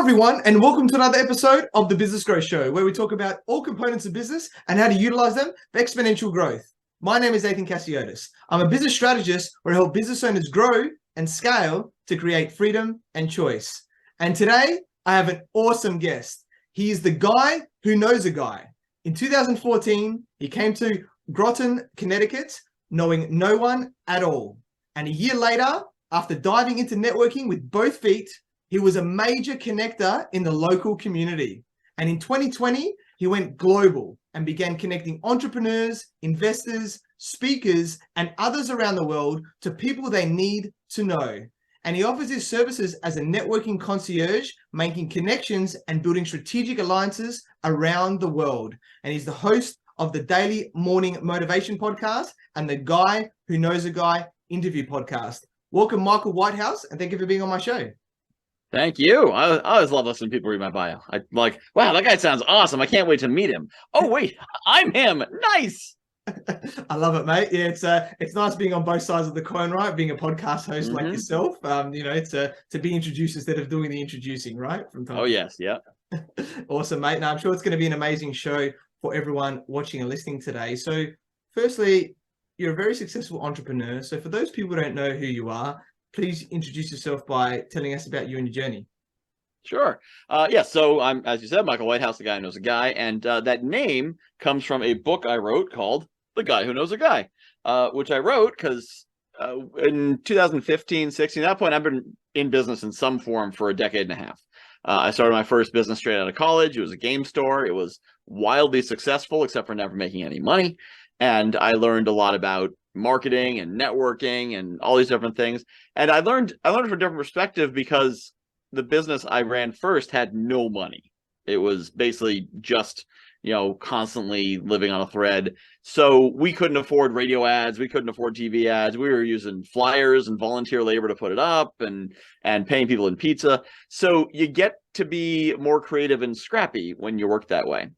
everyone, and welcome to another episode of the Business Growth Show, where we talk about all components of business and how to utilize them for exponential growth. My name is Athin Cassiotis. I'm a business strategist where I help business owners grow and scale to create freedom and choice. And today, I have an awesome guest. He is the guy who knows a guy. In 2014, he came to Groton, Connecticut, knowing no one at all. And a year later, after diving into networking with both feet, he was a major connector in the local community. And in 2020, he went global and began connecting entrepreneurs, investors, speakers, and others around the world to people they need to know. And he offers his services as a networking concierge, making connections and building strategic alliances around the world. And he's the host of the Daily Morning Motivation Podcast and the Guy Who Knows a Guy interview podcast. Welcome, Michael Whitehouse, and thank you for being on my show. Thank you. I always love listening to people read my bio. I'm like, wow, that guy sounds awesome. I can't wait to meet him. Oh, wait, I'm him. Nice. I love it, mate. Yeah, it's nice being on both sides of the coin, right? Being a podcast host like yourself, it's to be introduced instead of doing the introducing, right? From time. Oh, yes. Yeah. Awesome, mate. Now, I'm sure it's going to be an amazing show for everyone watching and listening today. So firstly, you're a very successful entrepreneur. So for those people who don't know who you are, please introduce yourself by telling us about you and your journey. Sure. So I'm, as you said, Michael Whitehouse, the guy who knows a guy. And that name comes from a book I wrote called The Guy Who Knows a Guy, which I wrote because in 2015, 16, at that point, I've been in business in some form for a decade and a half. I started my first business straight out of college. It was a game store. It was wildly successful, except for never making any money. And I learned a lot about marketing and networking and all these different things. And I learned from a different perspective because the business I ran first had no money. It was basically just, constantly living on a thread. So we couldn't afford radio ads. We couldn't afford TV ads. We were using flyers and volunteer labor to put it up and paying people in pizza. So you get to be more creative and scrappy when you work that way.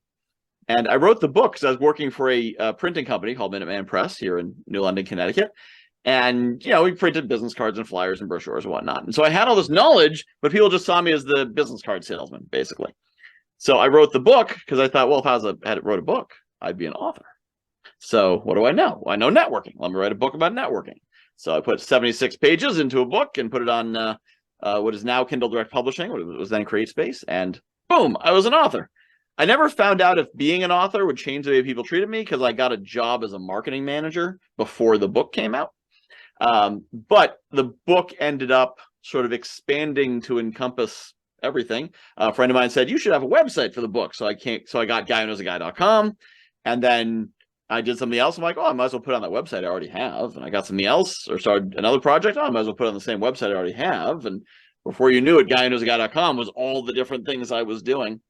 And I wrote the book because I was working for a printing company called Minuteman Press here in New London, Connecticut. And, we printed business cards and flyers and brochures and whatnot. And so I had all this knowledge, but people just saw me as the business card salesman, basically. So I wrote the book because I thought, well, if I wrote a book, I'd be an author. So what do I know? I know networking. Let me write a book about networking. So I put 76 pages into a book and put it on what is now Kindle Direct Publishing, what was then CreateSpace. And boom, I was an author. I never found out if being an author would change the way people treated me because I got a job as a marketing manager before the book came out. But the book ended up sort of expanding to encompass everything. A friend of mine said, you should have a website for the book. So I got guywhoknowsaguy.com. And then I did something else. I'm like, I might as well put on that website I already have. And I got something else or started another project. I might as well put on the same website I already have. And before you knew it, guywhoknowsaguy.com was all the different things I was doing.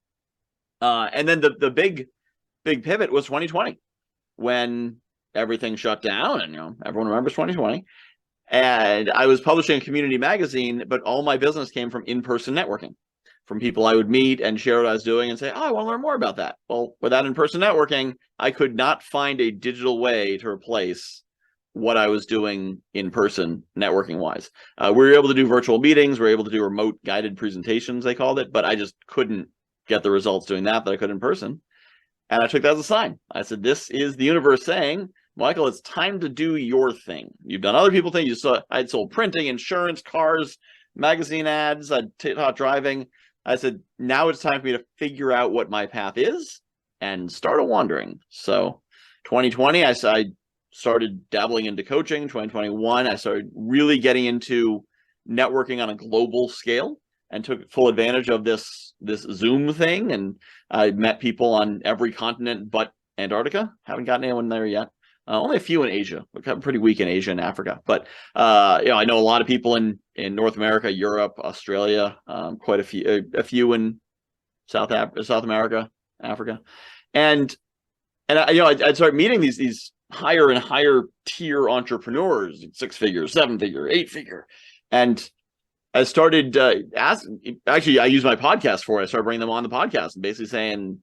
And then the big pivot was 2020 when everything shut down and, everyone remembers 2020. And I was publishing a community magazine, but all my business came from in-person networking, from people I would meet and share what I was doing and say, I want to learn more about that. Well, without in-person networking, I could not find a digital way to replace what I was doing in person networking wise. We were able to do virtual meetings. We were able to do remote guided presentations, they called it, but I just couldn't get the results doing that I could in person. And I took that as a sign. I said, this is the universe saying, Michael, it's time to do your thing. You've done other people things. I'd sold printing, insurance, cars, magazine ads, I'd taught driving. I said, now it's time for me to figure out what my path is and start wandering. So 2020, I started dabbling into coaching. 2021, I started really getting into networking on a global scale and took full advantage of this Zoom thing. And I met people on every continent but Antarctica. Haven't gotten anyone there yet. Only a few in Asia. We're pretty weak in Asia and Africa. But, I know a lot of people in North America, Europe, Australia, quite a few in South America, Africa. And I'd start meeting these higher and higher tier entrepreneurs, 6-figure, 7-figure, 8-figure. And I started asking, actually, I use my podcast for it. I started bringing them on the podcast and basically saying,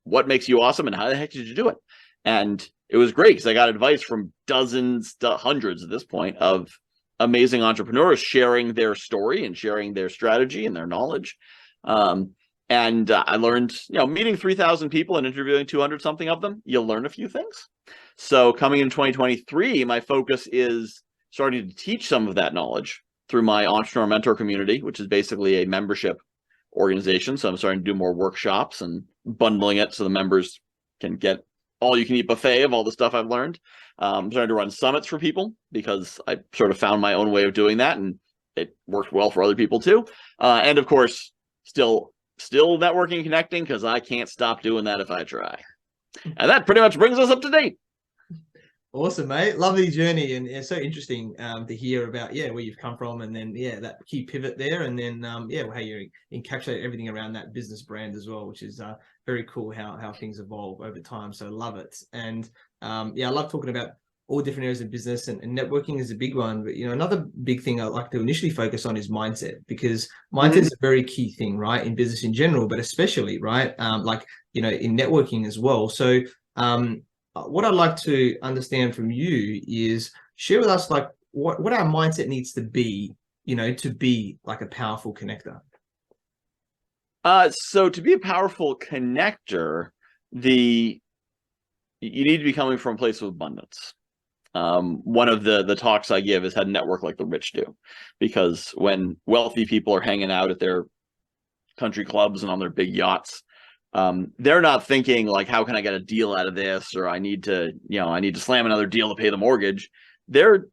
what makes you awesome and how the heck did you do it? And it was great because I got advice from dozens to hundreds at this point of amazing entrepreneurs sharing their story and sharing their strategy and their knowledge. And I learned, meeting 3,000 people and interviewing 200 something of them, you'll learn a few things. So coming in 2023, my focus is starting to teach some of that knowledge through my entrepreneur mentor community, which is basically a membership organization. So I'm starting to do more workshops and bundling it so the members can get all you can eat buffet of all the stuff I've learned. I'm starting to run summits for people because I sort of found my own way of doing that, and it worked well for other people too. And of course, still networking and connecting, because I can't stop doing that if I try. And that pretty much brings us up to date. Awesome, mate. Lovely journey, and it's so interesting to hear about where you've come from, and then that key pivot there, and then how you encapsulate everything around that business brand as well, which is very cool how things evolve over time. So love it. And I love talking about all different areas of business, and networking is a big one. But another big thing I like to initially focus on is mindset, because mindset is a very key thing, right, in business in general, but especially right in networking as well. So what I'd like to understand from you is share with us what our mindset needs to be, to be like a powerful connector. So to be a powerful connector, you need to be coming from a place of abundance. One of the talks I give is how to network like the rich do, because when wealthy people are hanging out at their country clubs and on their big yachts, they're not thinking like, how can I get a deal out of this? Or I need to slam another deal to pay the mortgage. They're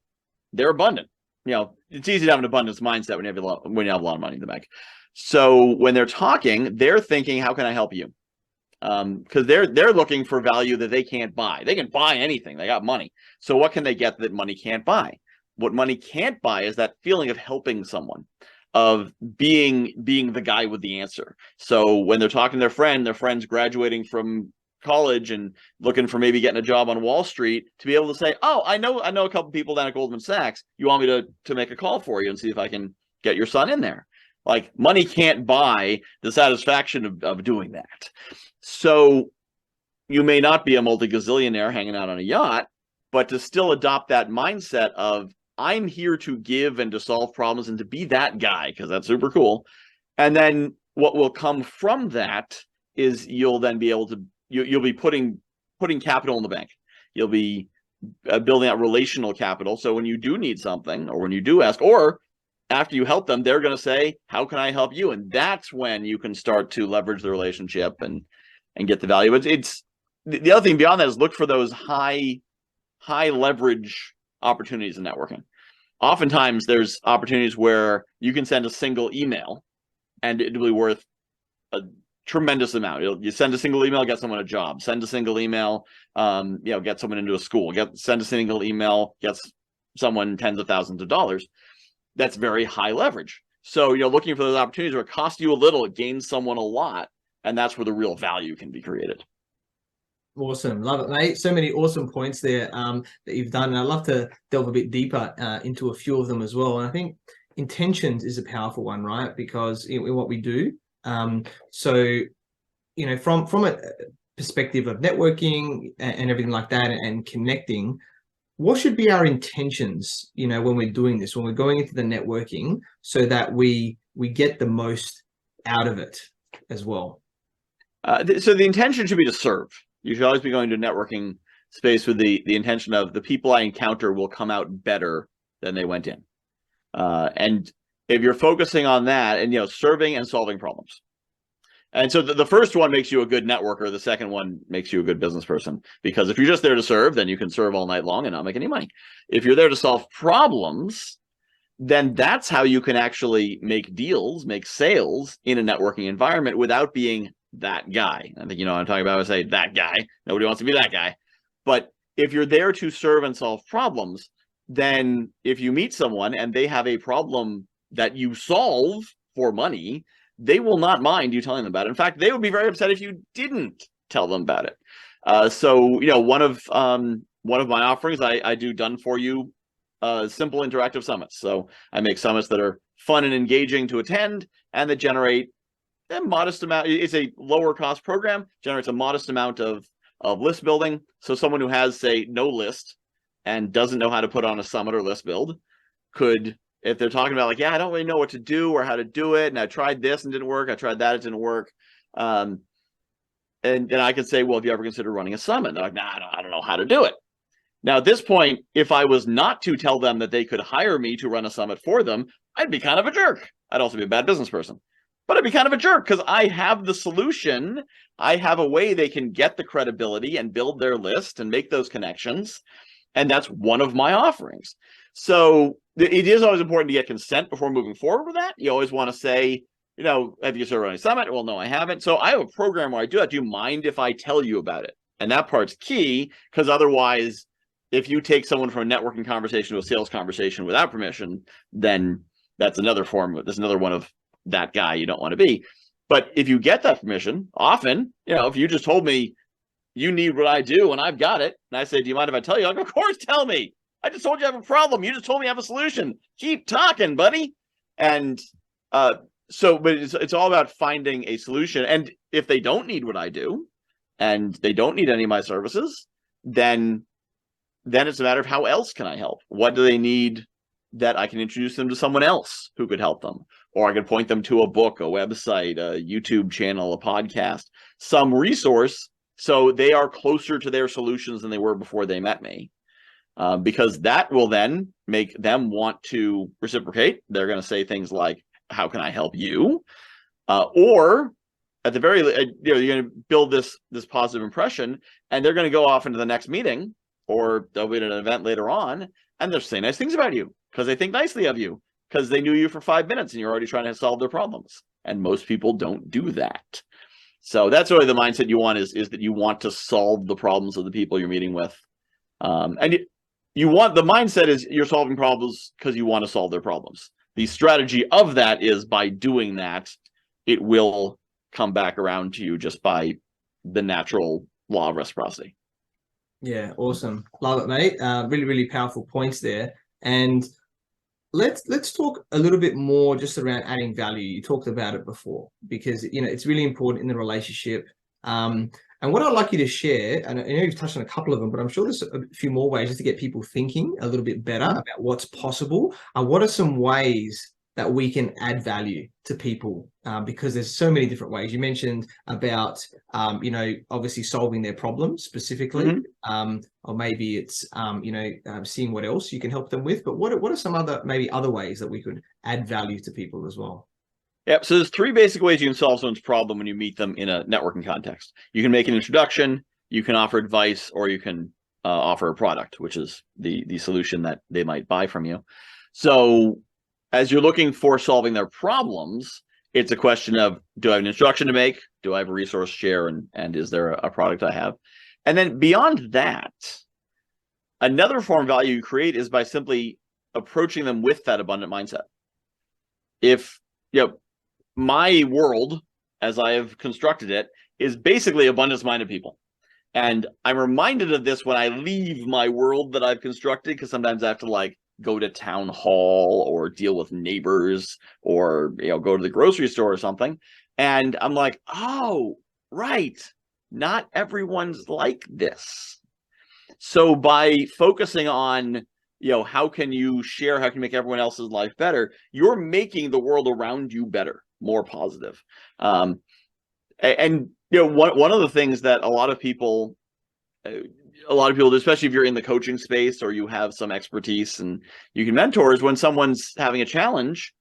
abundant. It's easy to have an abundance mindset when you have a lot of money in the bank. So when they're talking, they're thinking, how can I help you? Because they're looking for value that they can't buy. They can buy anything. They got money. So what can they get that money can't buy? What money can't buy is that feeling of helping someone, of being the guy with the answer. So when they're talking to their friend's graduating from college and looking for maybe getting a job on Wall Street, to be able to say, oh, I know a couple people down at Goldman Sachs. You want me to make a call for you and see if I can get your son in there? Like, money can't buy the satisfaction of doing that. So you may not be a multi-gazillionaire hanging out on a yacht, but to still adopt that mindset of, I'm here to give and to solve problems and to be that guy, because that's super cool. And then what will come from that is you'll then be able to, you'll be putting capital in the bank. You'll be building out relational capital. So when you do need something, or when you do ask, or after you help them, they're going to say, how can I help you? And that's when you can start to leverage the relationship and get the value. But it's the other thing beyond that is look for those high leverage opportunities in networking. Oftentimes there's opportunities where you can send a single email and it'll be worth a tremendous amount. You send a single email, get someone a job. Send a single email, get someone into a school. Send a single email, gets someone tens of thousands of dollars. That's very high leverage. So looking for those opportunities where it costs you a little, it gains someone a lot, and that's where the real value can be created. Awesome. Love it, mate. So many awesome points there that you've done. And I'd love to delve a bit deeper into a few of them as well. And I think intentions is a powerful one, right? Because in what we do. So, from a perspective of networking and everything like that and connecting, what should be our intentions, when we're doing this, when we're going into the networking, so that we get the most out of it as well? So the intention should be to serve. You should always be going to a networking space with the intention of, the people I encounter will come out better than they went in. And if you're focusing on that and, serving and solving problems. And so the first one makes you a good networker. The second one makes you a good business person, because if you're just there to serve, then you can serve all night long and not make any money. If you're there to solve problems, then that's how you can actually make deals, make sales in a networking environment without being that guy. I think what I'm talking about. I say that guy. Nobody wants to be that guy. But if you're there to serve and solve problems, then if you meet someone and they have a problem that you solve for money, they will not mind you telling them about it. In fact, they would be very upset if you didn't tell them about it. So one of my offerings, I do done for you simple interactive summits. So I make summits that are fun and engaging to attend and that generate a modest amount. It's a lower cost program, generates a modest amount of list building. So someone who has, say, no list and doesn't know how to put on a summit or list build could if they're talking about like, yeah, I don't really know what to do or how to do it, and I tried this and didn't work, I tried that, it didn't work. And I could say, well, have you ever considered running a summit? They're like, nah, I don't know how to do it. Now, at this point, if I was not to tell them that they could hire me to run a summit for them, I'd be kind of a jerk. I'd also be a bad business person. But I'd be kind of a jerk because I have the solution. I have a way they can get the credibility and build their list and make those connections. And that's one of my offerings. So it is always important to get consent before moving forward with that. You always want to say, have you started running a summit? Well, no, I haven't. So I have a program where I do that. Do you mind if I tell you about it? And that part's key, because otherwise, if you take someone from a networking conversation to a sales conversation without permission, then that's another one of that guy you don't want to be. But if you get that permission, often, if you just told me you need what I do and I've got it, and I say, do you mind if I tell you? I'm like, of course, tell me. I just told you I have a problem. You just told me I have a solution. Keep talking, buddy. And but it's all about finding a solution. And if they don't need what I do and they don't need any of my services, then it's a matter of how else can I help? What do they need that I can introduce them to someone else who could help them? Or I could point them to a book, a website, a YouTube channel, a podcast, some resource, so they are closer to their solutions than they were before they met me. Because that will then make them want to reciprocate. They're going to say things like, how can I help you? Or at the very, you're going to build this positive impression, and they're going to go off into the next meeting, or they'll be at an event later on, and they'll say nice things about you because they think nicely of you, because they knew you for 5 minutes and you're already trying to solve their problems. And most people don't do that. So that's really the mindset you want, is that you want to solve the problems of the people you're meeting with. And you want, the mindset is you're solving problems because you want to solve their problems. The strategy of that is, by doing that, it will come back around to you just by the natural law of reciprocity. Yeah, awesome. Love it, mate. Really, really powerful points there. And let's talk a little bit more just around adding value. You talked about it before, because it's really important in the relationship. And what I'd like you to share, and I know you've touched on a couple of them, but I'm sure there's a few more ways just to get people thinking a little bit better about what's possible. And what are some ways that we can add value to people? Because there's so many different ways. You mentioned about, obviously solving their problems specifically, or maybe it's, seeing what else you can help them with. But what are some other ways that we could add value to people as well? Yep. So there's 3 basic ways you can solve someone's problem when you meet them in a networking context. You can make an introduction, you can offer advice, or you can offer a product, which is the solution that they might buy from you. So as you're looking for solving their problems, it's a question of, do I have an introduction to make? Do I have a resource share? And is there a product I have? And then beyond that, another form of value you create is by simply approaching them with that abundant mindset. If, my world, as I have constructed it, is basically abundance-minded people. And I'm reminded of this when I leave my world that I've constructed, because sometimes I have to go to town hall or deal with neighbors, or go to the grocery store or something. And I'm like, oh, right. Not everyone's like this. So by focusing on, how can you share, how can you make everyone else's life better, you're making the world around you better, more positive. And one of the things that a lot of people do, especially if you're in the coaching space or you have some expertise and you can mentor, is when someone's having a challenge,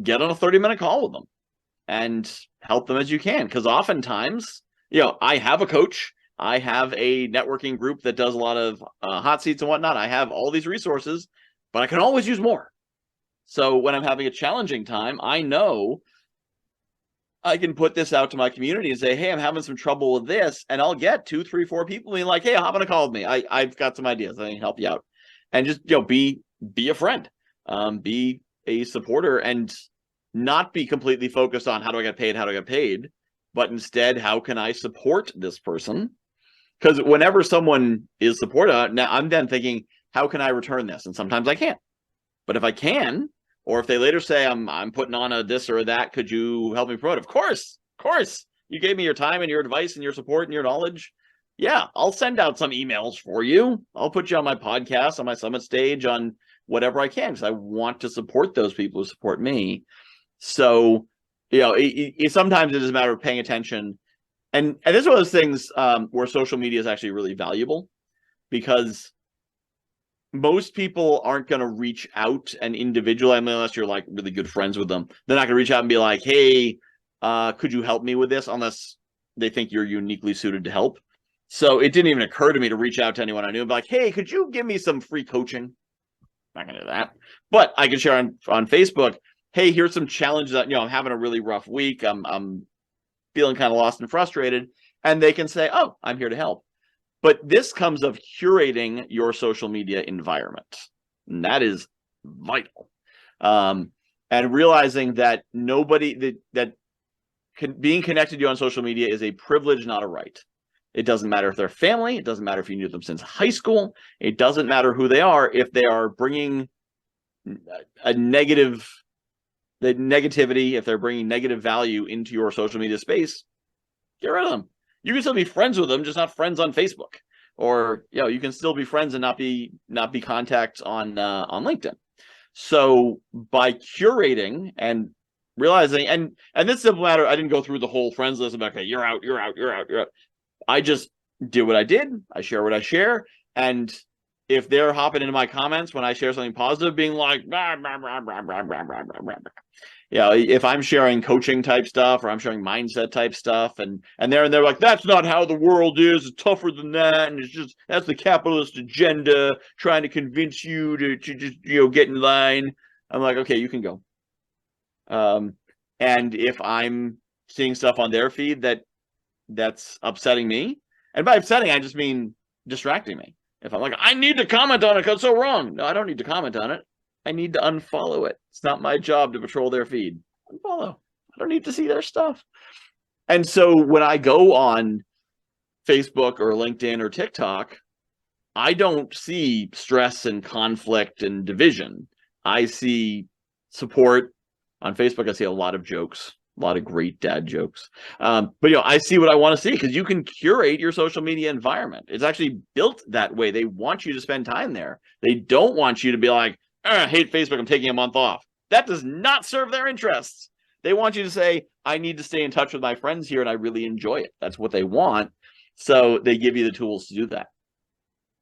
get on a 30-minute call with them and help them as you can. Because oftentimes, I have a coach, I have a networking group that does a lot of hot seats and whatnot. I have all these resources, but I can always use more. So when I'm having a challenging time, I know I can put this out to my community and say, hey, I'm having some trouble with this. And I'll get 2, 3, 4 people being like, hey, hop on a call with me. I've got some ideas. I can help you out. And just, be a friend, be a supporter, and not be completely focused on how do I get paid, but instead, how can I support this person? Because whenever someone is supported, now I'm then thinking, how can I return this? And sometimes I can't. But if I can, or if they later say, I'm putting on a this or a that, could you help me promote? Of course. You gave me your time and your advice and your support and your knowledge. Yeah, I'll send out some emails for you. I'll put you on my podcast, on my summit stage, on whatever I can, because I want to support those people who support me. So, sometimes it is a matter of paying attention. And this is one of those things where social media is actually really valuable, because most people aren't going to reach out and individually, unless you're like really good friends with them. They're not going to reach out and be like, hey, could you help me with this? Unless they think you're uniquely suited to help. So it didn't even occur to me to reach out to anyone I knew and be like, hey, could you give me some free coaching? Not going to do that. But I can share on Facebook, hey, here's some challenges that, I'm having a really rough week. I'm feeling kind of lost and frustrated. And they can say, oh, I'm here to help. But this comes of curating your social media environment. And that is vital. And realizing that being connected to you on social media is a privilege, not a right. It doesn't matter if they're family. It doesn't matter if you knew them since high school. It doesn't matter who they are. If they are bringing negativity, if they're bringing negative value into your social media space, get rid of them. You can still be friends with them, just not friends on Facebook. Or you can still be friends and not be contacts on LinkedIn. So by curating and realizing, and this simple matter, I didn't go through the whole friends list of, okay, you're out. I just did what I did. I share what I share. And if they're hopping into my comments when I share something positive, being like, blah, blah, blah, blah, blah, blah, blah, blah, blah. If I'm sharing coaching type stuff or I'm sharing mindset type stuff, and they're like, that's not how the world is. It's tougher than that, and that's the capitalist agenda trying to convince you to just get in line. I'm like, okay, you can go. And if I'm seeing stuff on their feed that's upsetting me, and by upsetting I just mean distracting me. If I'm like, I need to comment on it because it's so wrong. No, I don't need to comment on it. I need to unfollow it. It's not my job to patrol their feed. Unfollow. I don't need to see their stuff. And so when I go on Facebook or LinkedIn or TikTok, I don't see stress and conflict and division. I see support. On Facebook, I see a lot of jokes, a lot of great dad jokes. But I see what I want to see, because you can curate your social media environment. It's actually built that way. They want you to spend time there. They don't want you to be like, I hate Facebook, I'm taking a month off. That does not serve their interests. They want you to say, I need to stay in touch with my friends here and I really enjoy it. That's what they want. So they give you the tools to do that.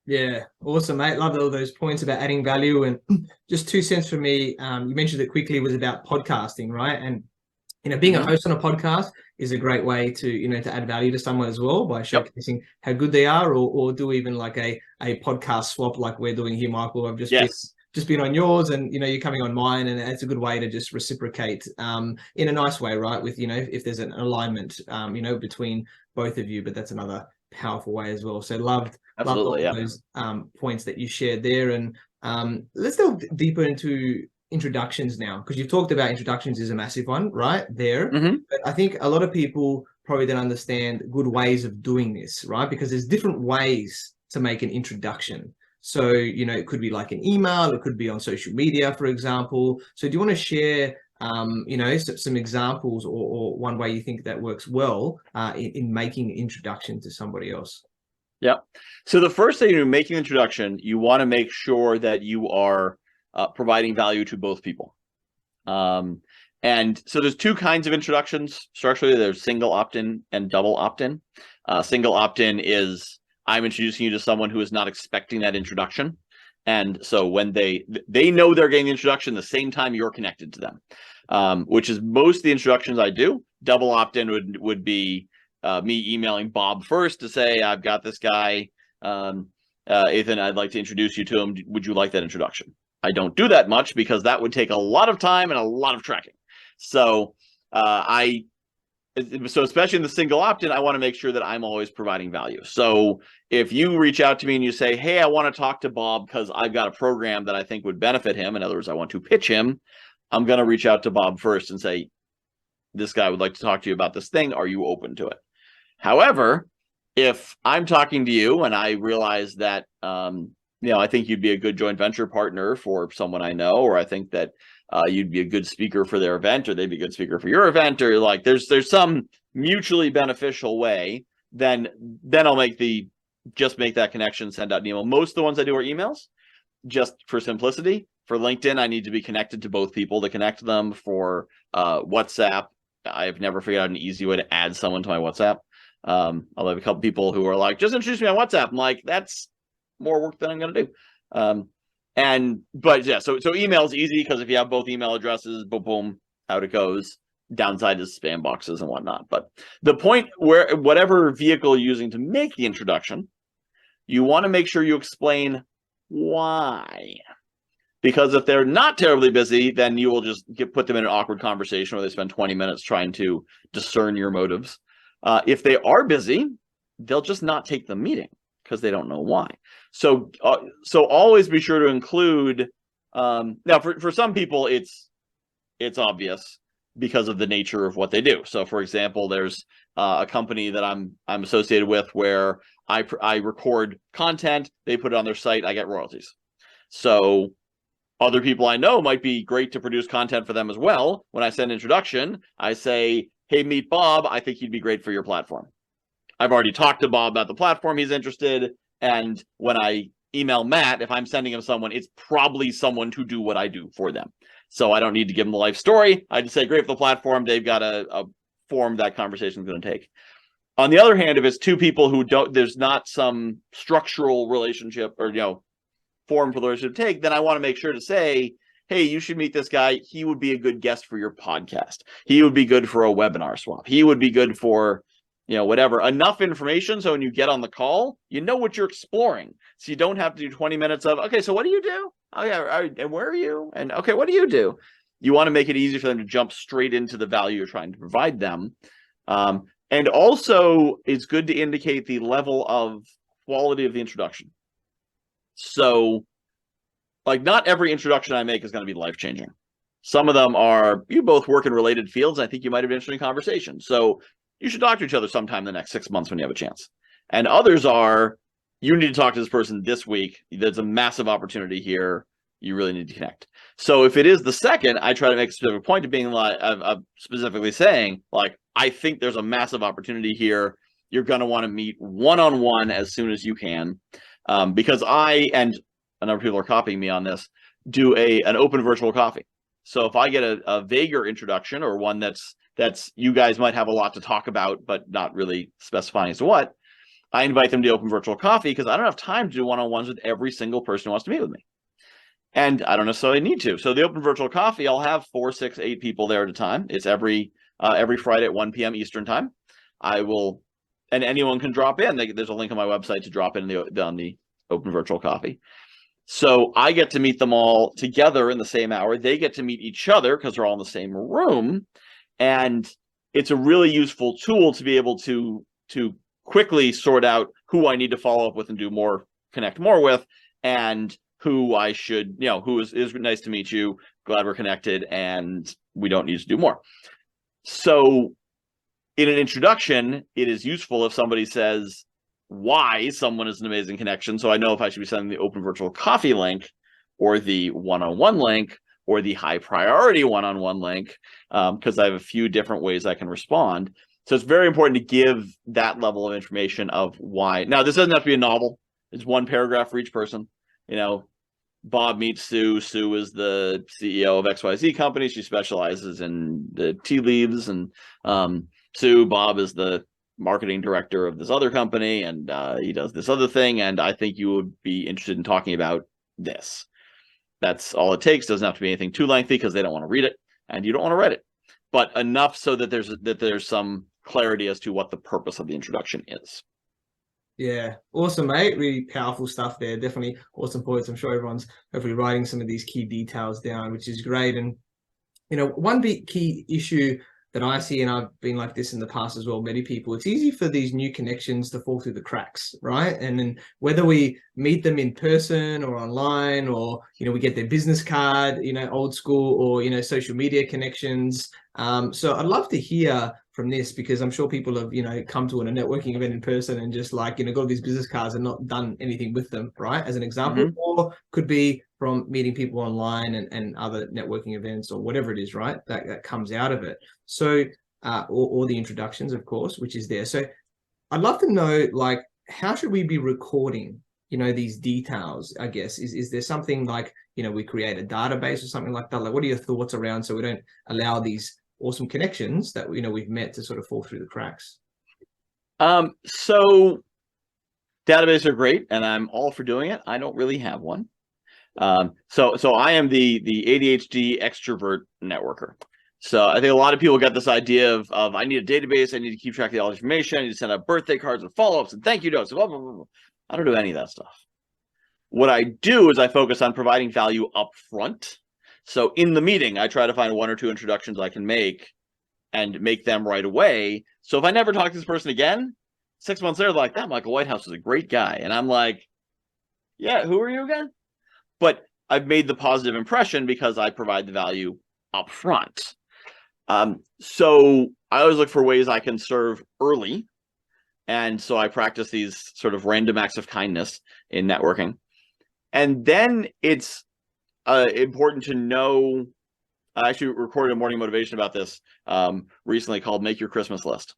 Yeah, awesome, mate. Love all those points about adding value. And just 2 cents for me, you mentioned it quickly, was about podcasting, right? And being a host on a podcast is a great way to to add value to someone as well, by showcasing how good they are, or do even like a podcast swap like we're doing here, Michael. I've just been on yours, and you're coming on mine, and it's a good way to just reciprocate in a nice way, right? With if there's an alignment between both of you. But that's another powerful way as well. So loved all those points that you shared there. And let's delve deeper into introductions now, because you've talked about introductions is a massive one right there. But I think a lot of people probably don't understand good ways of doing this, right? Because there's different ways to make an introduction. So it could be like an email, it could be on social media, for example. So do you want to share some examples, or one way you think that works well in making an introduction to somebody else? Yeah. So the first thing, making an introduction, you want to make sure that you are providing value to both people. And so there's two kinds of introductions. Structurally, there's single opt-in and double opt-in. Single opt-in is, I'm introducing you to someone who is not expecting that introduction. And so when they know they're getting the introduction the same time you're connected to them, which is most of the introductions I do. Double opt-in would be me emailing Bob first to say, I've got this guy, Athin, I'd like to introduce you to him. Would you like that introduction? I don't do that much because that would take a lot of time and a lot of tracking. So so especially in the single opt-in, I want to make sure that I'm always providing value. So if you reach out to me and you say, hey, I want to talk to Bob because I've got a program that I think would benefit him. In other words, I want to pitch him. I'm going to reach out to Bob first and say, this guy would like to talk to you about this thing. Are you open to it? However, if I'm talking to you and I realize that, I think you'd be a good joint venture partner for someone I know, or I think that you'd be a good speaker for their event, or they'd be a good speaker for your event, or like there's some mutually beneficial way, then I'll just make that connection, send out an email. Most of the ones I do are emails, just for simplicity. For LinkedIn, I need to be connected to both people to connect them. For WhatsApp, I've never figured out an easy way to add someone to my WhatsApp. I'll have a couple people who are like, just introduce me on WhatsApp. I'm like, that's more work than I'm going to do. But yeah, so email is easy because if you have both email addresses, boom, boom, out it goes. Downside is spam boxes and whatnot. But the point where whatever vehicle you're using to make the introduction, you want to make sure you explain why. Because if they're not terribly busy, then you will just put them in an awkward conversation where they spend 20 minutes trying to discern your motives. If they are busy, they'll just not take the meeting because they don't know why. So always be sure to include. Now, for some people, it's obvious because of the nature of what they do. So, for example, there's a company that I'm associated with where I record content, they put it on their site, I get royalties. So other people I know might be great to produce content for them as well. When I send an introduction, I say, hey, meet Bob. I think he'd be great for your platform. I've already talked to Bob about the platform he's interested. And when I email Matt, if I'm sending him someone, it's probably someone to do what I do for them. So I don't need to give them the life story. I just say, great for the platform. They've got a form that conversation is going to take. On the other hand, if it's two people who there's not some structural relationship or, form for the relationship to take, then I want to make sure to say, hey, you should meet this guy. He would be a good guest for your podcast. He would be good for a webinar swap. He would be good for, whatever. Enough information so when you get on the call, you know what you're exploring. So you don't have to do 20 minutes of, okay, so what do you do? Oh, yeah, and where are you? And okay, what do you do? You want to make it easy for them to jump straight into the value you're trying to provide them. And also, it's good to indicate the level of quality of the introduction. So, like, not every introduction I make is going to be life-changing. Some of them are, you both work in related fields. I think you might have an interesting conversation. So you should talk to each other sometime in the next 6 months when you have a chance. And others are, you need to talk to this person this week. There's a massive opportunity here. You really need to connect. So if it is the second, I try to make a specific point of being like, specifically saying, like, I think there's a massive opportunity here. You're going to want to meet one-on-one as soon as you can. Because I, and a number of people are copying me on this, do an open virtual coffee. So if I get a vaguer introduction or one that's you guys might have a lot to talk about, but not really specifying as to what, I invite them to open virtual coffee because I don't have time to do one-on-ones with every single person who wants to meet with me. And I don't necessarily need to. So the open virtual coffee, I'll have 4, 6, 8 people there at a time. It's every Friday at 1 p.m. Eastern time. I will, and anyone can drop in. There's a link on my website to drop in on the open virtual coffee. So I get to meet them all together in the same hour. They get to meet each other because they're all in the same room. And it's a really useful tool to be able to quickly sort out who I need to follow up with and do more, connect more with, and who I should, who is nice to meet you, glad we're connected, and we don't need to do more. So in an introduction, it is useful if somebody says why someone is an amazing connection. So I know if I should be sending the open virtual coffee link or the one-on-one link or the high priority one-on-one link, because I have a few different ways I can respond. So it's very important to give that level of information of why. Now, this doesn't have to be a novel. It's one paragraph for each person. Bob meets Sue. Sue is the CEO of XYZ company. She specializes in the tea leaves. And Bob is the marketing director of this other company. And he does this other thing. And I think you would be interested in talking about this. That's all it takes. Doesn't have to be anything too lengthy because they don't want to read it. And you don't want to read it. But enough so that there's some clarity as to what the purpose of the introduction is. Yeah, awesome, mate. Really powerful stuff there. Definitely awesome points. I'm sure everyone's hopefully writing some of these key details down, which is great. And, one big key issue that I see, and I've been like this in the past as well, many people, it's easy for these new connections to fall through the cracks, right? And then whether we meet them in person or online, or, we get their business card, old school, or, social media connections. So I'd love to hear from this, because I'm sure people have, come to a networking event in person and just got all these business cards and not done anything with them, right? As an example, Mm-hmm. or could be from meeting people online and other networking events or whatever it is, right? That comes out of it. So, or the introductions, of course, which is there. So I'd love to know, how should we be recording these details, I guess? Is there something like, we create a database or something like that? Like, what are your thoughts around so we don't allow these awesome connections that, we've met to sort of fall through the cracks? So databases are great, and I'm all for doing it. I don't really have one. So I am the ADHD extrovert networker. So I think a lot of people get this idea of I need a database, I need to keep track of all the information, I need to send out birthday cards and follow-ups and thank you notes, blah, blah, blah, blah. I don't do any of that stuff. What I do is I focus on providing value up front. So in the meeting, I try to find 1 or 2 introductions I can make and make them right away. So if I never talk to this person again, 6 months later, they're like, that Michael Whitehouse is a great guy. And I'm like, yeah, who are you again? But I've made the positive impression because I provide the value up front. So I always look for ways I can serve early. And so I practice these sort of random acts of kindness in networking. And then it's important to know, I actually recorded a morning motivation about this recently called Make Your Christmas List.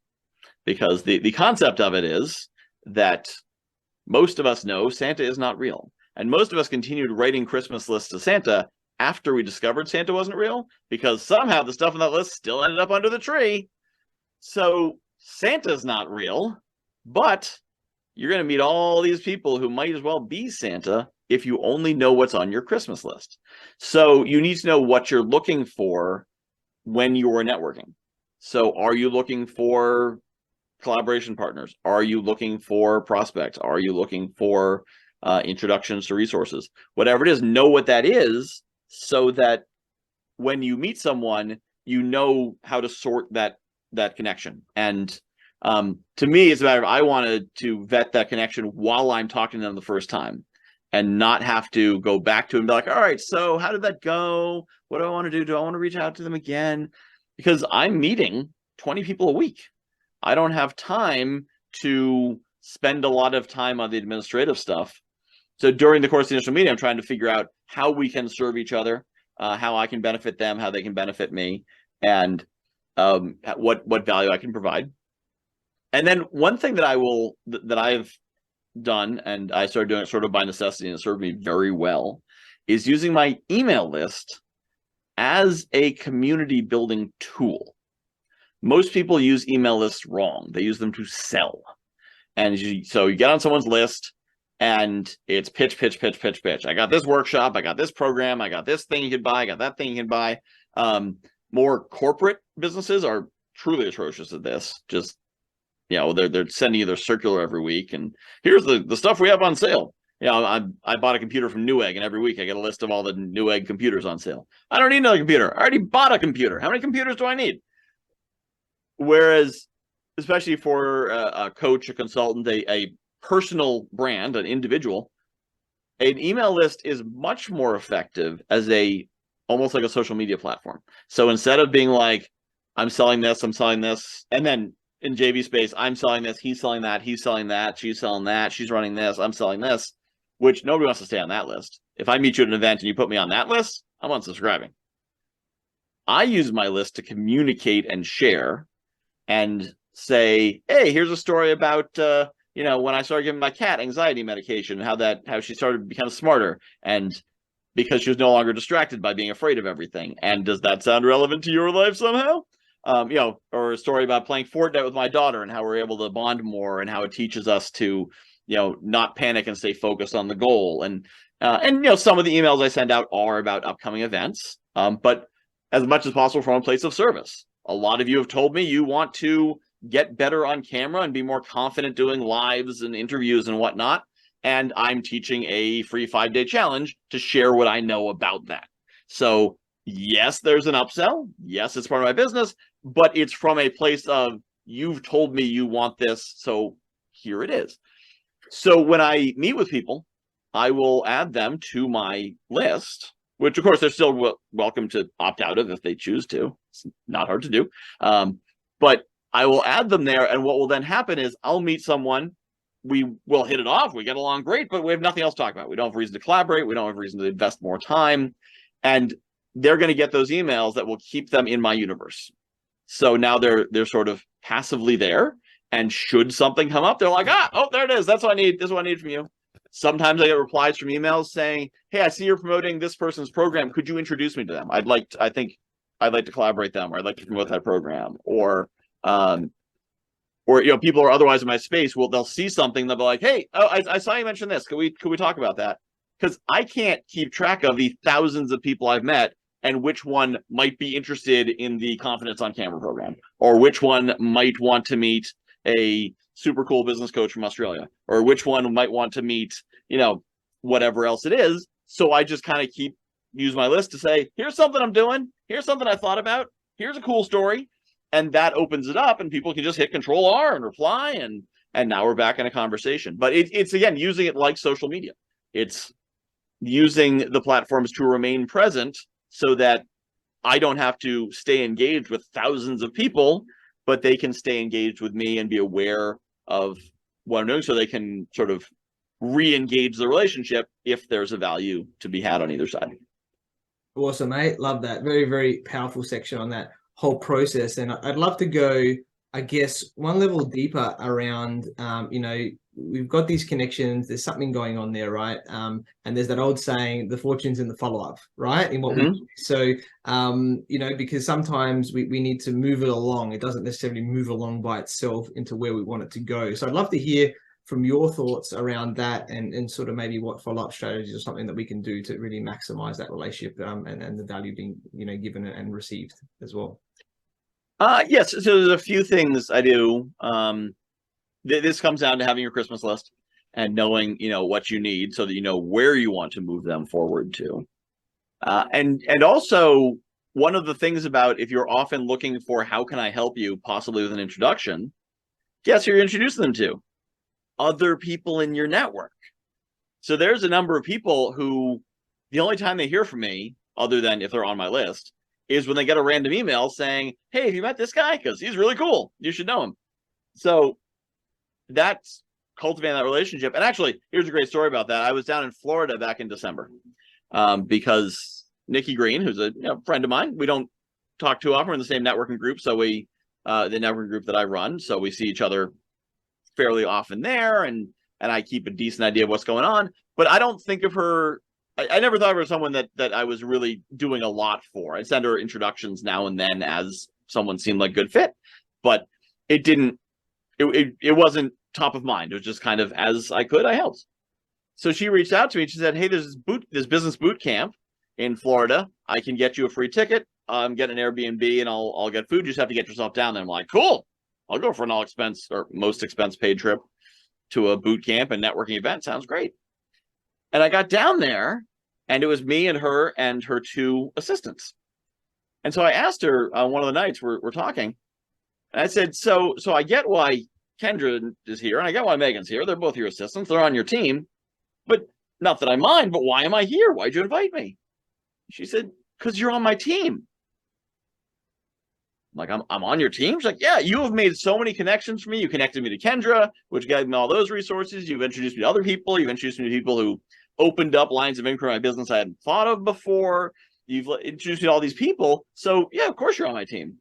Because the concept of it is that most of us know Santa is not real. And most of us continued writing Christmas lists to Santa after we discovered Santa wasn't real, because somehow the stuff on that list still ended up under the tree. So Santa's not real, but you're going to meet all these people who might as well be Santa if you only know what's on your Christmas list. So you need to know what you're looking for when you're networking. So are you looking for collaboration partners? Are you looking for prospects? Are you looking for introductions to resources? Whatever it is, know what that is so that when you meet someone, you know how to sort that connection. And to me, it's a matter of I wanted to vet that connection while I'm talking to them the first time and not have to go back to it and be like, all right, so how did that go? What do I want to do? Do I want to reach out to them again? Because I'm meeting 20 people a week. I don't have time to spend a lot of time on the administrative stuff. So during the course of the initial meeting, I'm trying to figure out how we can serve each other, how I can benefit them, how they can benefit me, and what value I can provide. And then one thing that I've done, and I started doing it sort of by necessity, and it served me very well, is using my email list as a community building tool. Most people use email lists wrong. They use them to sell. And so you get on someone's list and it's pitch, pitch, pitch, pitch, pitch. I got this workshop. I got this program. I got this thing you can buy. I got that thing you can buy. More corporate businesses are truly atrocious at this. Just, they're sending you their circular every week. And here's the stuff we have on sale. I bought a computer from Newegg, and every week I get a list of all the Newegg computers on sale. I don't need another computer. I already bought a computer. How many computers do I need? Whereas, especially for a coach, a consultant, a personal brand, an individual, an email list is much more effective as almost like a social media platform. So instead of being like, I'm selling this, and then in JV space, I'm selling this, he's selling that, she's selling that, she's running this, I'm selling this, which nobody wants to stay on that list. If I meet you at an event and you put me on that list, I'm unsubscribing. I use my list to communicate and share and say, hey, here's a story about, when I started giving my cat anxiety medication, how she started to become smarter, and because she was no longer distracted by being afraid of everything. And does that sound relevant to your life somehow? Or a story about playing Fortnite with my daughter and how we're able to bond more and how it teaches us to, not panic and stay focused on the goal. And some of the emails I send out are about upcoming events, but as much as possible from a place of service. A lot of you have told me you want to get better on camera and be more confident doing lives and interviews and whatnot. And I'm teaching a free 5-day challenge to share what I know about that. So yes, there's an upsell. Yes, it's part of my business, but it's from a place of, you've told me you want this, so here it is. So when I meet with people, I will add them to my list, which of course they're still welcome to opt out of if they choose to. It's not hard to do. But I will add them there, and what will then happen is I'll meet someone, we will hit it off, we get along great, but we have nothing else to talk about. We don't have reason to collaborate, we don't have reason to invest more time, and they're going to get those emails that will keep them in my universe. So now they're sort of passively there, and should something come up, they're like, oh, there it is, that's what I need, this is what I need from you. Sometimes I get replies from emails saying, hey, I see you're promoting this person's program. Could you introduce me to them? I think I'd like to collaborate them, or I'd like to promote that program. Or people are otherwise in my space. Well, they'll see something, they'll be like, hey, oh, I saw you mention this. Could we talk about that? Because I can't keep track of the thousands of people I've met and which one might be interested in the Confidence on Camera program, or which one might want to meet a super cool business coach from Australia, or which one might want to meet, whatever else it is. So I just kind of use my list to say, here's something I'm doing. Here's something I thought about. Here's a cool story. And that opens it up, and people can just hit Control R and reply. And now we're back in a conversation. But it's again, using it like social media. It's using the platforms to remain present so that I don't have to stay engaged with thousands of people, but they can stay engaged with me and be aware of what I'm doing, so they can sort of re-engage the relationship if there's a value to be had on either side. Awesome, mate. Love that. Very, very powerful section on that whole process. And I'd love to go, I guess, one level deeper around, we've got these connections, there's something going on there, right? And there's that old saying, the fortune's in the follow-up, right? In what we do. So, because sometimes we need to move it along. It doesn't necessarily move along by itself into where we want it to go. So I'd love to hear from your thoughts around that, and sort of maybe what follow-up strategies or something that we can do to really maximize that relationship, and the value being, given and received as well. Yes. So there's a few things I do. This comes down to having your Christmas list and knowing, what you need, so that you know where you want to move them forward to. And also, one of the things about, if you're often looking for how can I help you, possibly with an introduction, guess who you're introducing them to? Other people in your network. So there's a number of people who the only time they hear from me, other than if they're on my list, is when they get a random email saying, hey, have you met this guy? Because he's really cool. You should know him. So that's cultivating that relationship. And actually, here's a great story about that. I was down in Florida back in December, because Nikki Green, who's a friend of mine, we don't talk too often. We're in the same networking group. So the networking group that I run, so we see each other fairly often there, and I keep a decent idea of what's going on. But I don't think of her, I never thought of her as someone that I was really doing a lot for. I send her introductions now and then as someone seemed like a good fit, but it wasn't top of mind. It was just kind of, as I could, I helped. So she reached out to me and she said, hey, there's this business boot camp in Florida. I can get you a free ticket. Get an Airbnb and I'll get food. You just have to get yourself down there. I'm like, cool. I'll go for an all expense or most expense paid trip to a boot camp and networking event. Sounds great. And I got down there, and it was me and her 2 assistants. And so I asked her on one of the nights we're talking, and I said, so I get why Kendra is here, and I get why Megan's here. They're both your assistants. They're on your team. But not that I mind, but why am I here? Why'd you invite me? She said, because you're on my team. I'm like, I'm on your team? She's like, yeah, you have made so many connections for me. You connected me to Kendra, which gave me all those resources. You've introduced me to other people. You've introduced me to people who opened up lines of income in my business I hadn't thought of before. You've introduced me to all these people. So yeah, of course you're on my team.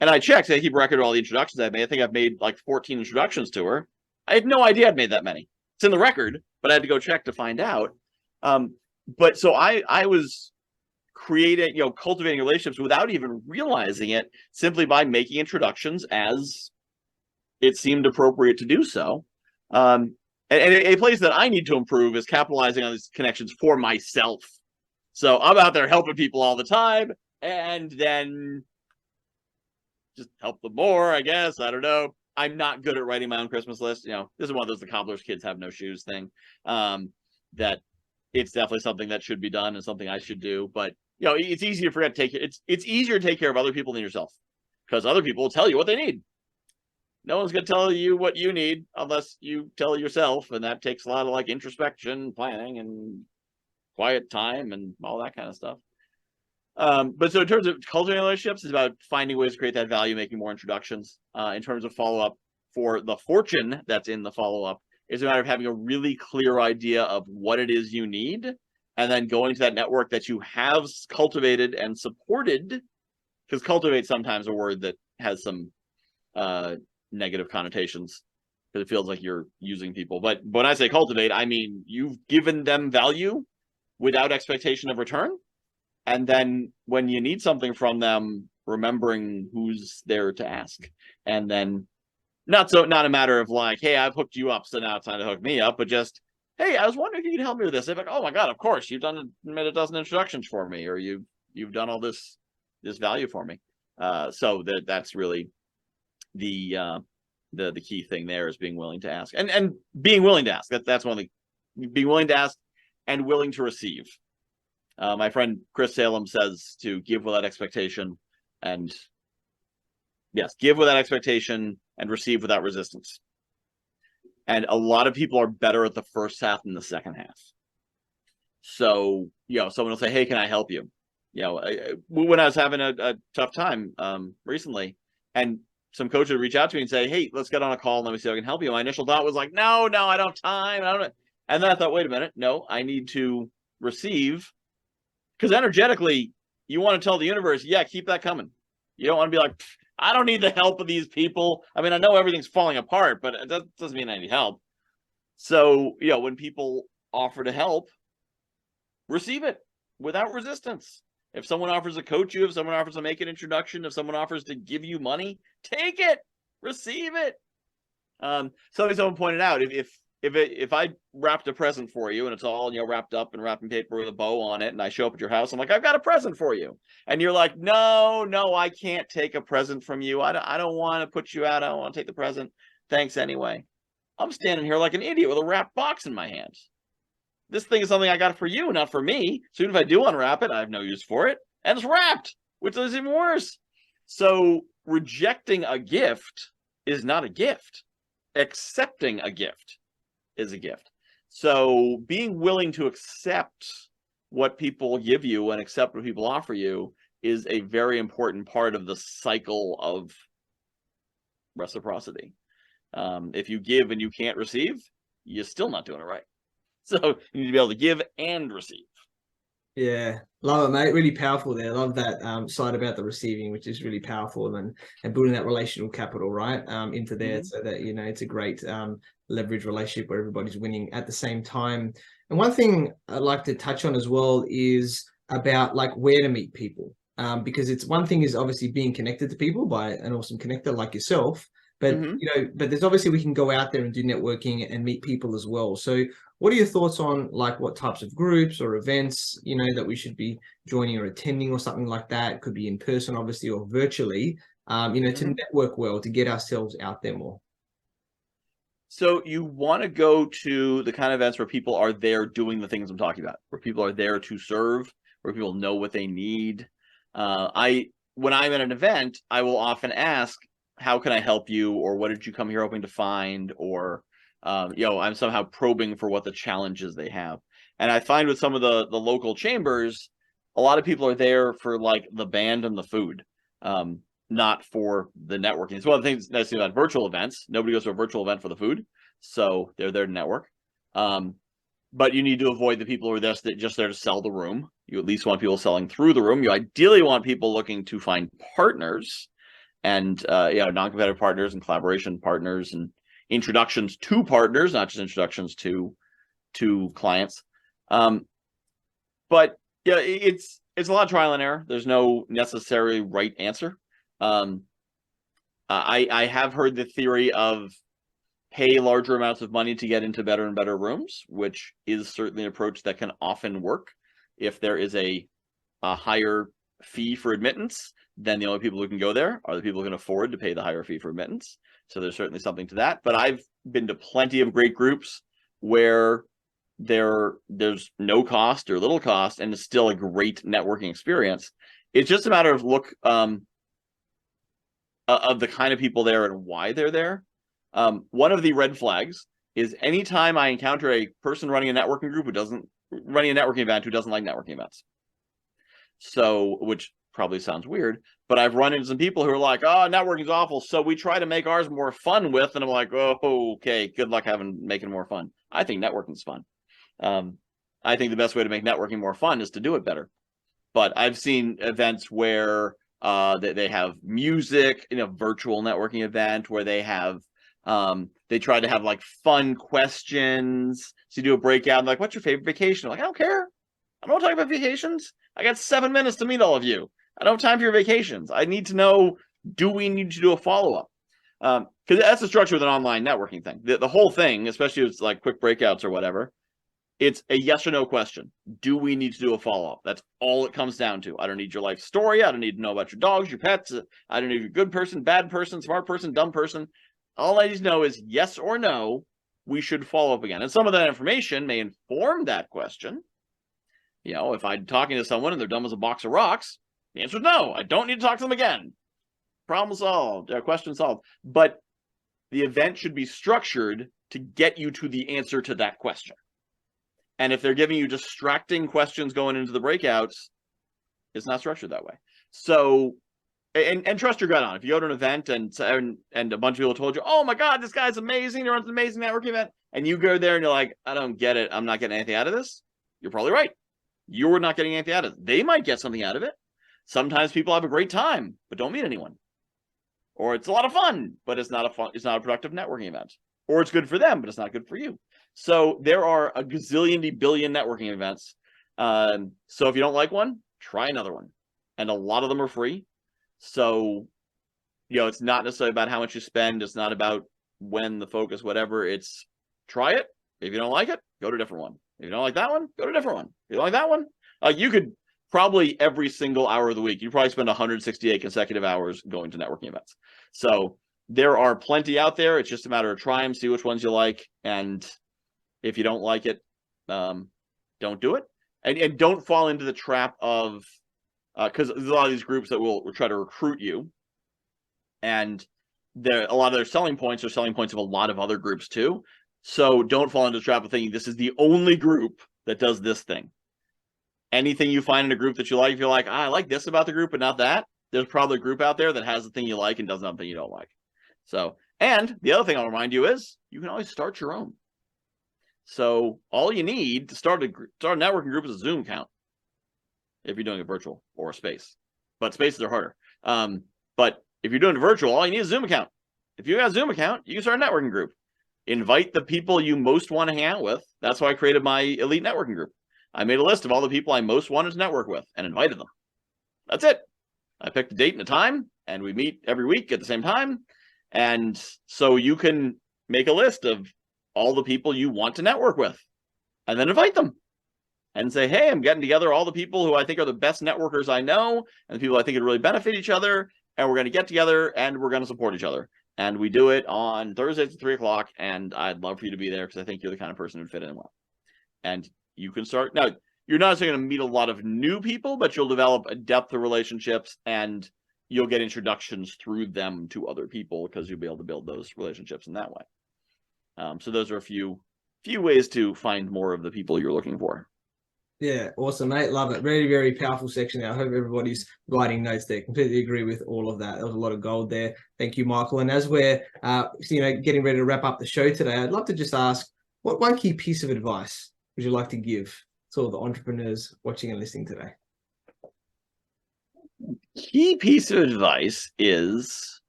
And I checked. I keep a record of all the introductions I've made. I think I've made like 14 introductions to her. I had no idea I'd made that many. It's in the record, but I had to go check to find out. But so I was creating, cultivating relationships without even realizing it, simply by making introductions as it seemed appropriate to do so. And a place that I need to improve is capitalizing on these connections for myself. So I'm out there helping people all the time, and then just help them more, I guess. I don't know. I'm not good at writing my own Christmas list. This is one of those, the cobbler's kids have no shoes thing. That it's definitely something that should be done and something I should do. But it's easy to forget to take it. It's easier to take care of other people than yourself, because other people will tell you what they need. No one's going to tell you what you need unless you tell yourself, and that takes a lot of introspection, planning, and quiet time, and all that kind of stuff. But so in terms of cultivating relationships, it's about finding ways to create that value, making more introductions. In terms of follow-up, for the fortune that's in the follow-up, it's a matter of having a really clear idea of what it is you need, and then going to that network that you have cultivated and supported, because cultivate sometimes a word that has some negative connotations. because it feels like you're using people. But when I say cultivate, I mean you've given them value without expectation of return. And then when you need something from them, remembering who's there to ask. And then not a matter of like, hey, I've hooked you up, so now it's time to hook me up, but just, hey, I was wondering if you could help me with this. They're like, oh my God, of course, you've made a dozen introductions for me, or you've done all this value for me. So that's really the key thing there, is being willing to ask, and being willing to ask. That's one of the, being willing to ask and willing to receive. My friend Chris Salem says to give without expectation, and yes, give without expectation and receive without resistance. And a lot of people are better at the first half than the second half. So, someone will say, hey, can I help you? When I was having a tough time recently, and some coach would reach out to me and say, hey, let's get on a call and let me see if I can help you. My initial thought was like, no, I don't have time. And then I thought, wait a minute. No, I need to receive, because energetically, you want to tell the universe, yeah, keep that coming. You don't want to be like, I don't need the help of these people. I mean, I know everything's falling apart, but that doesn't mean I need help. So, when people offer to help, receive it without resistance. If someone offers to coach you, if someone offers to make an introduction, if someone offers to give you money, take it, receive it. Someone pointed out, if I wrapped a present for you and it's all, wrapped up in wrapping paper with a bow on it, and I show up at your house, I'm like, I've got a present for you. And you're like, no, I can't take a present from you. I don't want to put you out. I don't want to take the present. Thanks anyway. I'm standing here like an idiot with a wrapped box in my hand. This thing is something I got for you, not for me. So even if I do unwrap it, I have no use for it. And it's wrapped, which is even worse. So rejecting a gift is not a gift. Accepting a gift is a gift. So being willing to accept what people give you and accept what people offer you is a very important part of the cycle of reciprocity. If you give and you can't receive, you're still not doing it right. So you need to be able to give and receive. Yeah, love it, mate. Really powerful there. Love that side about the receiving, which is really powerful, and building that relational capital, right, into there, so that it's a great leverage relationship where everybody's winning at the same time. And one thing I'd like to touch on as well is about like where to meet people, because it's one thing is obviously being connected to people by an awesome connector like yourself, but but there's obviously we can go out there and do networking and meet people as well. So what are your thoughts on like what types of groups or events, that we should be joining or attending or something like that? It could be in person, obviously, or virtually, to network well, to get ourselves out there more. So you want to go to the kind of events where people are there doing the things I'm talking about, where people are there to serve, where people know what they need. When I'm at an event, I will often ask, how can I help you? Or what did you come here hoping to find? Or I'm somehow probing for what the challenges they have. And I find with some of the local chambers, a lot of people are there for like the band and the food, not for the networking. It's one of the things nice about virtual events. Nobody goes to a virtual event for the food, so they're there to network. But you need to avoid the people who are just there to sell the room. You at least want people selling through the room. You ideally want people looking to find partners and non-competitive partners and collaboration partners and introductions to partners, not just introductions to clients. But yeah, it's a lot of trial and error. There's no necessarily right answer. I have heard the theory of pay larger amounts of money to get into better and better rooms, which is certainly an approach that can often work. If there is a higher fee for admittance, then the only people who can go there are the people who can afford to pay the higher fee for admittance. So there's certainly something to that. But I've been to plenty of great groups where there's no cost or little cost, and it's still a great networking experience. It's just a matter of of the kind of people there and why they're there. One of the red flags is anytime I encounter a person running a networking group running a networking event who doesn't like networking events. So, which probably sounds weird, but I've run into some people who are like, oh, networking is awful, so we try to make ours more fun with, and I'm like, oh, okay, good luck making it more fun. I think networking is fun. I think the best way to make networking more fun is to do it better. But I've seen events where they have music in a virtual networking event, where they have They try to have like fun questions. So you do a breakout, like, what's your favorite vacation? I'm like, I don't care. I don't want to talk about vacations. I got 7 minutes to meet all of you. I don't have time for your vacations. I need to know, do we need to do a follow-up? Because that's the structure with an online networking thing. The whole thing, especially if it's like quick breakouts or whatever, it's a yes or no question. Do we need to do a follow-up? That's all it comes down to. I don't need your life story. I don't need to know about your dogs, your pets. I don't need your good person, bad person, smart person, dumb person. All I need to know is yes or no, we should follow up again. And some of that information may inform that question. You know, if I'm talking to someone and they're dumb as a box of rocks, the answer is no. I don't need to talk to them again. Problem solved, question solved. But the event should be structured to get you to the answer to that question. And if they're giving you distracting questions going into the breakouts, it's not structured that way. So, and trust your gut on. If you go to an event and a bunch of people told you, oh my God, this guy's amazing, they're on an amazing networking event, and you go there and you're like, I don't get it, I'm not getting anything out of this, you're probably right. You're not getting anything out of it. They might get something out of it. Sometimes people have a great time, but don't meet anyone. Or it's a lot of fun, but it's not a productive networking event. Or it's good for them, but it's not good for you. So there are a gazillion billion networking events. So if you don't like one, try another one. And a lot of them are free. So, you know, it's not necessarily about how much you spend. It's not about when, the focus, whatever. It's try it. If you don't like it, go to a different one. If you don't like that one, go to a different one. If you don't like that one, you could probably every single hour of the week, you probably spend 168 consecutive hours going to networking events. So there are plenty out there. It's just a matter of trying them, see which ones you like. And if you don't like it, don't do it. And don't fall into the trap of, because there's a lot of these groups that will try to recruit you. And a lot of their selling points are selling points of a lot of other groups too. So don't fall into the trap of thinking this is the only group that does this thing. Anything you find in a group that you like, if you're like, I like this about the group, but not that, there's probably a group out there that has the thing you like and doesn't have the thing you don't like. So, and the other thing I'll remind you is you can always start your own. So all you need to start a networking group is a Zoom account if you're doing a virtual or a space. But spaces are harder. But if you're doing a virtual, all you need is a Zoom account. If you got a Zoom account, you can start a networking group. Invite the people you most want to hang out with. That's why I created my elite networking group. I made a list of all the people I most wanted to network with and invited them. That's it. I picked a date and a time, and we meet every week at the same time. And so you can make a list of all the people you want to network with and then invite them and say, hey, I'm getting together all the people who I think are the best networkers I know and the people I think would really benefit each other. And we're going to get together and we're going to support each other. And we do it on Thursdays at 3 o'clock. And I'd love for you to be there because I think you're the kind of person who'd fit in well. And you can start. Now, you're not necessarily going to meet a lot of new people, but you'll develop a depth of relationships and you'll get introductions through them to other people because you'll be able to build those relationships in that way. So those are a few ways to find more of the people you're looking for. Yeah, awesome, mate. Love it. Very, very powerful section there. I hope everybody's writing notes there. Completely agree with all of that. There was a lot of gold there. Thank you, Michael. And as we're getting ready to wrap up the show today, I'd love to just ask, what one key piece of advice would you like to give to all the entrepreneurs watching and listening today? Key piece of advice is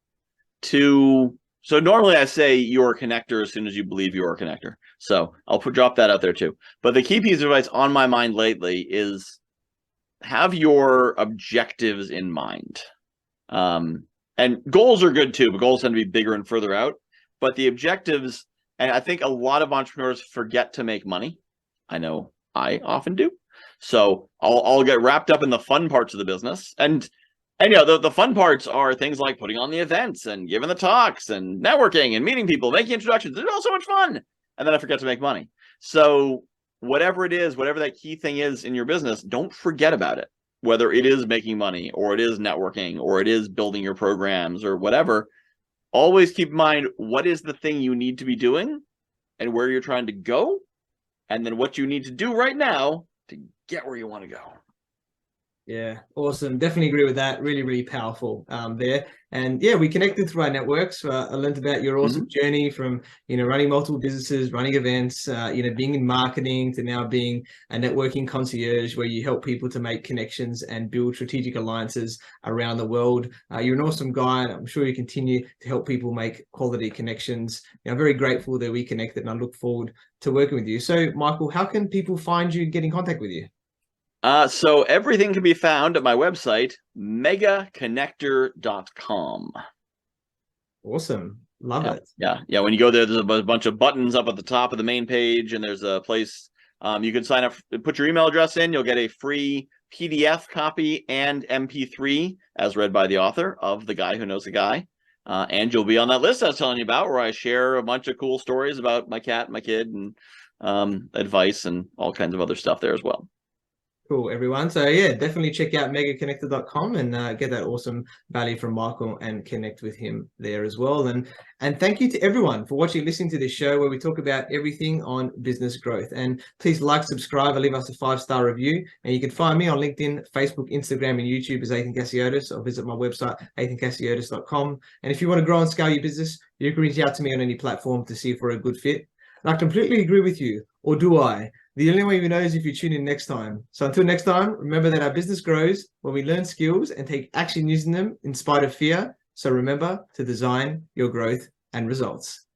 so normally I say you're a connector as soon as you believe you're a connector. So I'll drop that out there too. But the key piece of advice on my mind lately is have your objectives in mind. And goals are good too, but goals tend to be bigger and further out. But the objectives, and I think a lot of entrepreneurs forget to make money. I know I often do. So I'll get wrapped up in the fun parts of the business. And you know, the fun parts are things like putting on the events and giving the talks and networking and meeting people, making introductions. It's all so much fun. And then I forget to make money. So whatever it is, whatever that key thing is in your business, don't forget about it. Whether it is making money or it is networking or it is building your programs or whatever, always keep in mind what is the thing you need to be doing and where you're trying to go. And then what you need to do right now to get where you want to go. Yeah, awesome. Definitely agree with that. Really, really powerful there. And yeah, we connected through our networks. I learned about your awesome journey from, running multiple businesses, running events, being in marketing to now being a networking concierge where you help people to make connections and build strategic alliances around the world. You're an awesome guy, and I'm sure you continue to help people make quality connections. I'm very grateful that we connected, and I look forward to working with you. So, Michael, how can people find you and get in contact with you? So everything can be found at my website, megaconnector.com. Awesome. Love it. Yeah. When you go there, there's a bunch of buttons up at the top of the main page, and there's a place you can sign up, put your email address in. You'll get a free PDF copy and MP3 as read by the author of The Guy Who Knows a Guy. And you'll be on that list I was telling you about, where I share a bunch of cool stories about my cat, my kid, and advice and all kinds of other stuff there as well. Cool, everyone. So yeah, definitely check out megaconnector.com and get that awesome value from Michael and connect with him there as well. And thank you to everyone for watching, listening to this show where we talk about everything on business growth. And please like, subscribe, and leave us a 5-star review. And you can find me on LinkedIn, Facebook, Instagram, and YouTube as Athin Cassiotis, or visit my website, athincassiotis.com. And if you want to grow and scale your business, you can reach out to me on any platform to see if we're a good fit. And I completely agree with you, or do I? The only way we know is if you tune in next time. So until next time, remember that our business grows when we learn skills and take action using them in spite of fear. So remember to design your growth and results.